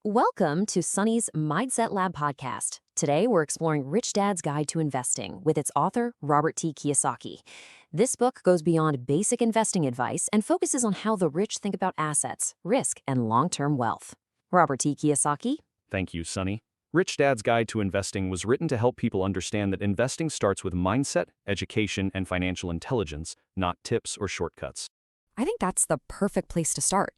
Welcome to Sunny's Mindset Lab podcast. Today, we're exploring Rich Dad's Guide to Investing with its author, Robert T. Kiyosaki. This book goes beyond basic investing advice and focuses on how the rich think about assets, risk, and long-term wealth. Robert T. Kiyosaki. Thank you, Sunny. Rich Dad's Guide to Investing was written to help people understand that investing starts with mindset, education, and financial intelligence, not tips or shortcuts. I think that's the perfect place to start.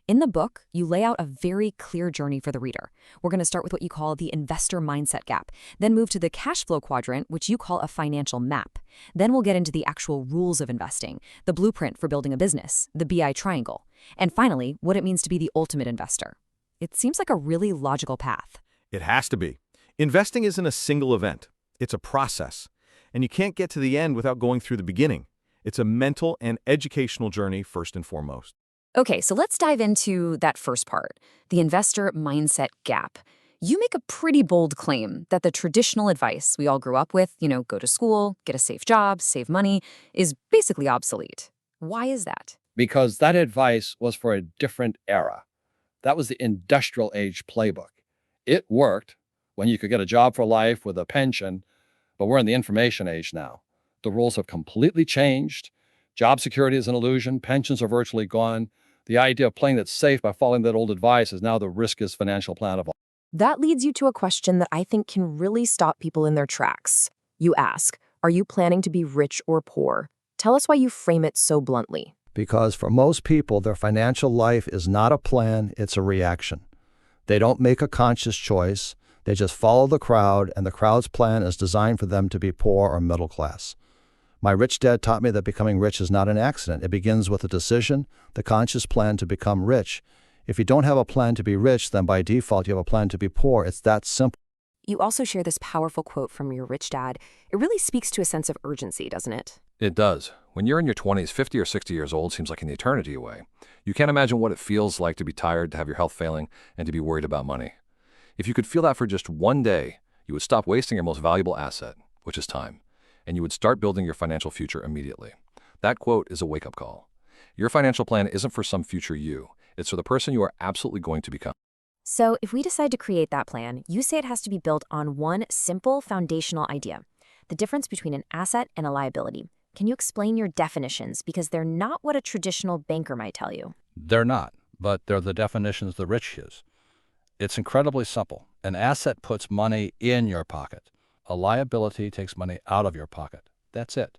In the book, you lay out a very clear journey for the reader. We're going to start with what you call the investor mindset gap, then move to the cash flow quadrant, which you call a financial map. Then we'll get into the actual rules of investing, the blueprint for building a business, the BI triangle, and finally, what it means to be the ultimate investor. It seems like a really logical path. It has to be. Investing isn't a single event. It's a process. And you can't get to the end without going through the beginning. It's a mental and educational journey first and foremost. Okay, so let's dive into that first part, the investor mindset gap. You make a pretty bold claim that the traditional advice we all grew up with, go to school, get a safe job, save money, is basically obsolete. Why is that? Because that advice was for a different era. That was the industrial age playbook. It worked when you could get a job for life with a pension, but we're in the information age now. The rules have completely changed. Job security is an illusion. Pensions are virtually gone. The idea of playing it safe by following that old advice is now the riskiest financial plan of all. That leads you to a question that I think can really stop people in their tracks. You ask, are you planning to be rich or poor? Tell us why you frame it so bluntly. Because for most people, their financial life is not a plan, it's a reaction. They don't make a conscious choice. They just follow the crowd, and the crowd's plan is designed for them to be poor or middle class. My rich dad taught me that becoming rich is not an accident. It begins with a decision, the conscious plan to become rich. If you don't have a plan to be rich, then by default you have a plan to be poor. It's that simple. You also share this powerful quote from your rich dad. It really speaks to a sense of urgency, doesn't it? It does. When you're in your 20s, 50 or 60 years old seems like an eternity away. You can't imagine what it feels like to be tired, to have your health failing, and to be worried about money. If you could feel that for just one day, you would stop wasting your most valuable asset, which is time, and you would start building your financial future immediately. That quote is a wake-up call. Your financial plan isn't for some future you. It's for the person you are absolutely going to become. So if we decide to create that plan, you say it has to be built on one simple foundational idea, the difference between an asset and a liability. Can you explain your definitions? Because they're not what a traditional banker might tell you. They're not, but they're the definitions the rich use. It's incredibly simple. An asset puts money in your pocket. A liability takes money out of your pocket. That's it.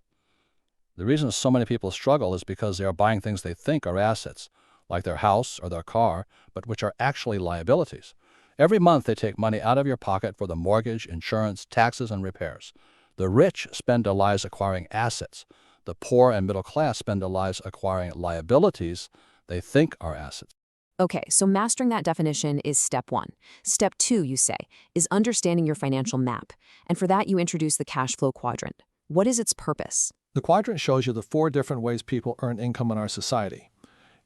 The reason so many people struggle is because they are buying things they think are assets, like their house or their car, but which are actually liabilities. Every month they take money out of your pocket for the mortgage, insurance, taxes, and repairs. The rich spend their lives acquiring assets. The poor and middle class spend their lives acquiring liabilities they think are assets. Okay, so mastering that definition is step one. Step two, you say, is understanding your financial map. And for that, you introduce the cash flow quadrant. What is its purpose? The quadrant shows you the 4 different ways people earn income in our society.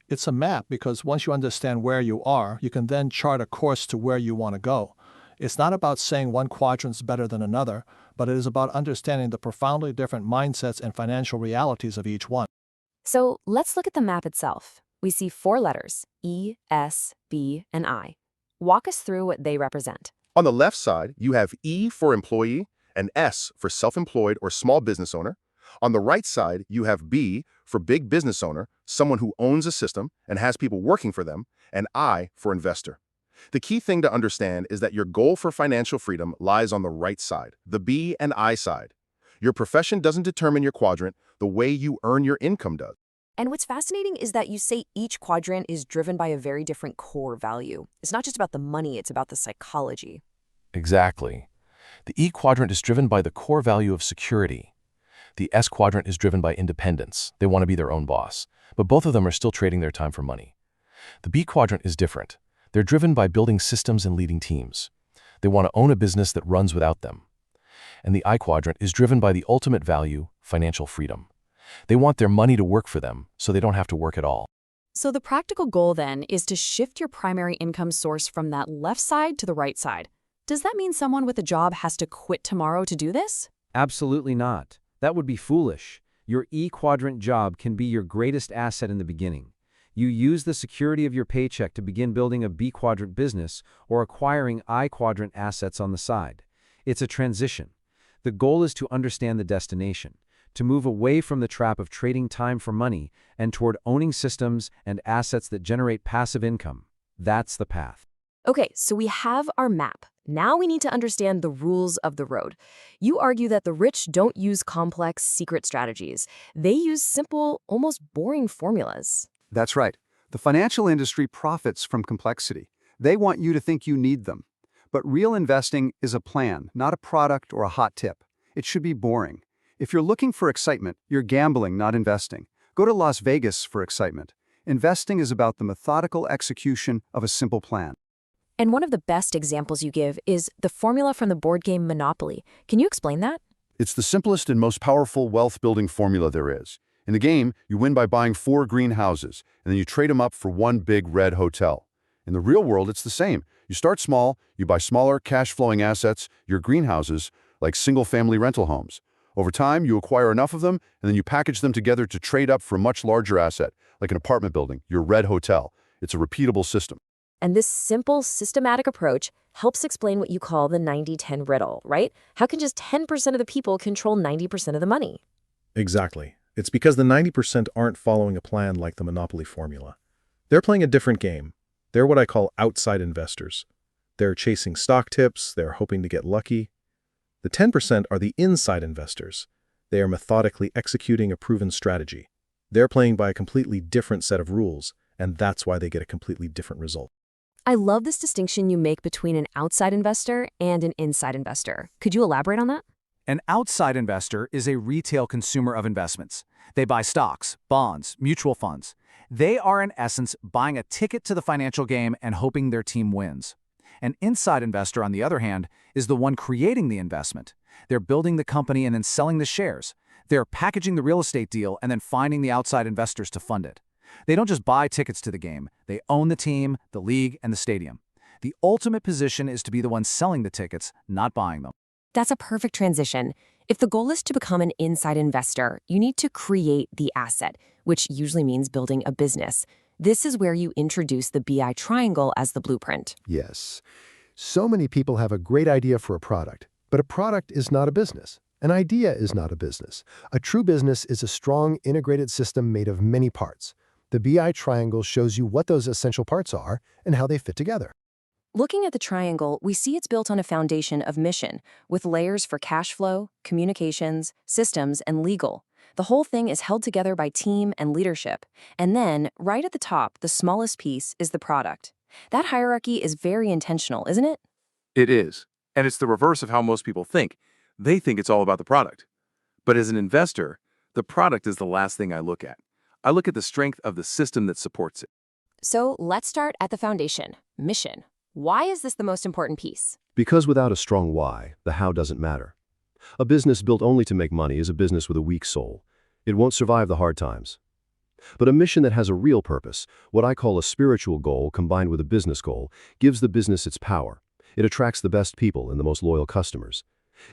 It's a map because once you understand where you are, you can then chart a course to where you want to go. It's not about saying one quadrant's better than another, but it is about understanding the profoundly different mindsets and financial realities of each one. So let's look at the map itself. We see 4 letters, E, S, B, and I. Walk us through what they represent. On the left side, you have E for employee and S for self-employed or small business owner. On the right side, you have B for big business owner, someone who owns a system and has people working for them, and I for investor. The key thing to understand is that your goal for financial freedom lies on the right side, the B and I side. Your profession doesn't determine your quadrant, the way you earn your income does. And what's fascinating is that you say each quadrant is driven by a very different core value. It's not just about the money, it's about the psychology. Exactly. The E quadrant is driven by the core value of security. The S quadrant is driven by independence. They want to be their own boss. But both of them are still trading their time for money. The B quadrant is different. They're driven by building systems and leading teams. They want to own a business that runs without them. And the I quadrant is driven by the ultimate value, financial freedom. They want their money to work for them, so they don't have to work at all. So the practical goal then is to shift your primary income source from that left side to the right side. Does that mean someone with a job has to quit tomorrow to do this? Absolutely not. That would be foolish. Your E-quadrant job can be your greatest asset in the beginning. You use the security of your paycheck to begin building a B quadrant business or acquiring I quadrant assets on the side. It's a transition. The goal is to understand the destination, to move away from the trap of trading time for money and toward owning systems and assets that generate passive income. That's the path. Okay, so we have our map. Now we need to understand the rules of the road. You argue that the rich don't use complex, secret strategies. They use simple, almost boring formulas. That's right. The financial industry profits from complexity. They want you to think you need them. But real investing is a plan, not a product or a hot tip. It should be boring. If you're looking for excitement, you're gambling, not investing. Go to Las Vegas for excitement. Investing is about the methodical execution of a simple plan. And one of the best examples you give is the formula from the board game Monopoly. Can you explain that? It's the simplest and most powerful wealth-building formula there is. In the game, you win by buying 4 green houses, and then you trade them up for one big red hotel. In the real world, it's the same. You start small, you buy smaller, cash-flowing assets, your greenhouses, like single-family rental homes. Over time, you acquire enough of them, and then you package them together to trade up for a much larger asset, like an apartment building, your red hotel. It's a repeatable system. And this simple, systematic approach helps explain what you call the 90-10 riddle, right? How can just 10% of the people control 90% of the money? Exactly. It's because the 90% aren't following a plan like the Monopoly formula. They're playing a different game. They're what I call outside investors. They're chasing stock tips, they're hoping to get lucky. The 10% are the inside investors. They are methodically executing a proven strategy. They're playing by a completely different set of rules, and that's why they get a completely different result. I love this distinction you make between an outside investor and an inside investor. Could you elaborate on that? An outside investor is a retail consumer of investments. They buy stocks, bonds, mutual funds. They are, in essence, buying a ticket to the financial game and hoping their team wins. An inside investor, on the other hand, is the one creating the investment. They're building the company and then selling the shares. They're packaging the real estate deal and then finding the outside investors to fund it. They don't just buy tickets to the game. They own the team, the league, and the stadium. The ultimate position is to be the one selling the tickets, not buying them. That's a perfect transition. If the goal is to become an inside investor, you need to create the asset, which usually means building a business. This is where you introduce the BI triangle as the blueprint. Yes. So many people have a great idea for a product, but a product is not a business. An idea is not a business. A true business is a strong, integrated system made of many parts. The BI triangle shows you what those essential parts are and how they fit together. Looking at the triangle, we see it's built on a foundation of mission, with layers for cash flow, communications, systems, and legal. The whole thing is held together by team and leadership. And then, right at the top, the smallest piece is the product. That hierarchy is very intentional, isn't it? It is. And it's the reverse of how most people think. They think it's all about the product. But as an investor, the product is the last thing I look at. I look at the strength of the system that supports it. So let's start at the foundation, mission. Why is this the most important piece? Because without a strong why, the how doesn't matter. A business built only to make money is a business with a weak soul. It won't survive the hard times. But a mission that has a real purpose, what I call a spiritual goal combined with a business goal, gives the business its power. It attracts the best people and the most loyal customers.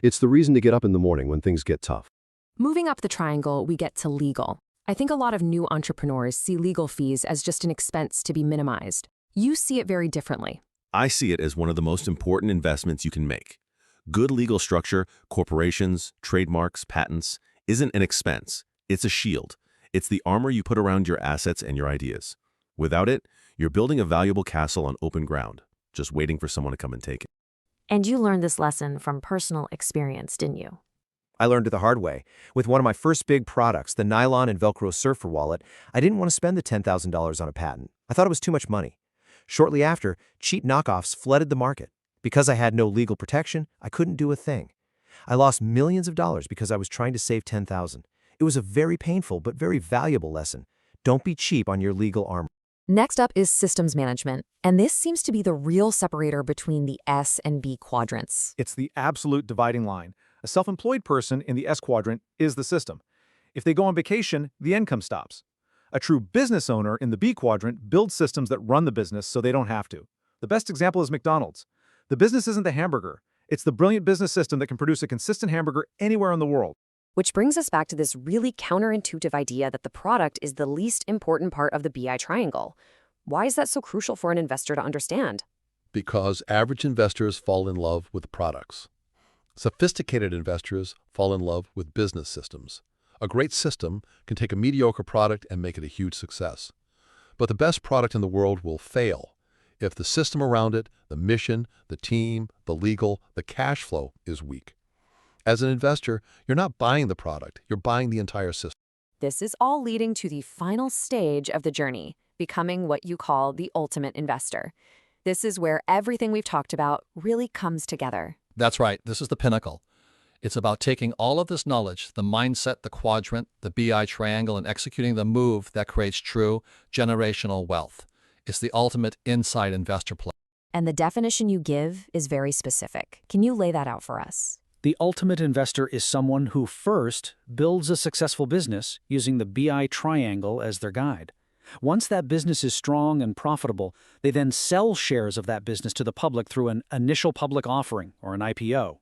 It's the reason to get up in the morning when things get tough. Moving up the triangle, we get to legal. I think a lot of new entrepreneurs see legal fees as just an expense to be minimized. You see it very differently. I see it as one of the most important investments you can make. Good legal structure, corporations, trademarks, patents, isn't an expense. It's a shield. It's the armor you put around your assets and your ideas. Without it, you're building a valuable castle on open ground, just waiting for someone to come and take it. And you learned this lesson from personal experience, didn't you? I learned it the hard way. With one of my first big products, the nylon and Velcro surfer wallet, I didn't want to spend the $10,000 on a patent. I thought it was too much money. Shortly after, cheap knockoffs flooded the market. Because I had no legal protection, I couldn't do a thing. I lost millions of dollars because I was trying to save $10,000. It was a very painful but very valuable lesson. Don't be cheap on your legal armor. Next up is systems management, and this seems to be the real separator between the S and B quadrants. It's the absolute dividing line. A self-employed person in the S quadrant is the system. If they go on vacation, the income stops. A true business owner in the B quadrant builds systems that run the business so they don't have to. The best example is McDonald's. The business isn't the hamburger. It's the brilliant business system that can produce a consistent hamburger anywhere in the world. Which brings us back to this really counterintuitive idea that the product is the least important part of the BI triangle. Why is that so crucial for an investor to understand? Because average investors fall in love with products. Sophisticated investors fall in love with business systems. A great system can take a mediocre product and make it a huge success. But the best product in the world will fail if the system around it, the mission, the team, the legal, the cash flow is weak. As an investor, you're not buying the product, you're buying the entire system. This is all leading to the final stage of the journey, becoming what you call the ultimate investor. This is where everything we've talked about really comes together. That's right. This is the pinnacle. It's about taking all of this knowledge, the mindset, the quadrant, the BI triangle, and executing the move that creates true generational wealth. It's the ultimate inside investor play. And the definition you give is very specific. Can you lay that out for us? The ultimate investor is someone who first builds a successful business using the BI triangle as their guide. Once that business is strong and profitable, they then sell shares of that business to the public through an initial public offering, or an IPO.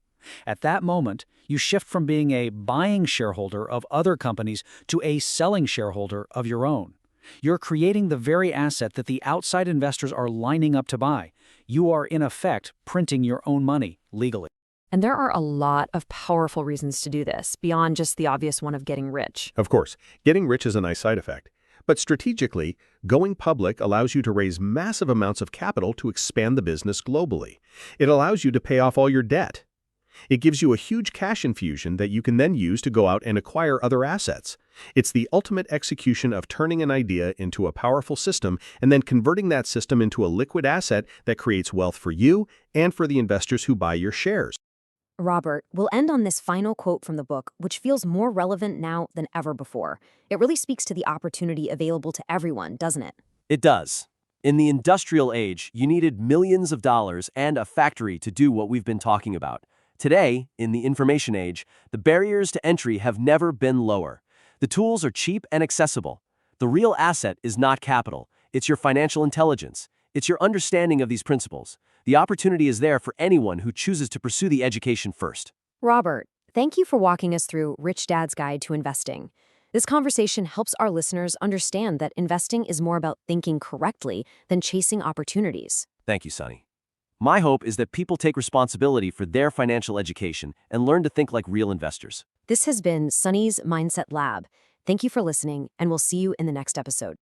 At that moment, you shift from being a buying shareholder of other companies to a selling shareholder of your own. You're creating the very asset that the outside investors are lining up to buy. You are, in effect, printing your own money legally. And there are a lot of powerful reasons to do this, beyond just the obvious one of getting rich. Of course, getting rich is a nice side effect. But strategically, going public allows you to raise massive amounts of capital to expand the business globally. It allows you to pay off all your debt. It gives you a huge cash infusion that you can then use to go out and acquire other assets. It's the ultimate execution of turning an idea into a powerful system and then converting that system into a liquid asset that creates wealth for you and for the investors who buy your shares. Robert, we'll end on this final quote from the book, which feels more relevant now than ever before. It really speaks to the opportunity available to everyone, doesn't it? It does. In the industrial age, you needed millions of dollars and a factory to do what we've been talking about. Today, in the information age, the barriers to entry have never been lower. The tools are cheap and accessible. The real asset is not capital. It's your financial intelligence. It's your understanding of these principles. The opportunity is there for anyone who chooses to pursue the education first. Robert, thank you for walking us through Rich Dad's Guide to Investing. This conversation helps our listeners understand that investing is more about thinking correctly than chasing opportunities. Thank you, Sonny. My hope is that people take responsibility for their financial education and learn to think like real investors. This has been Sonny's Mindset Lab. Thank you for listening, and we'll see you in the next episode.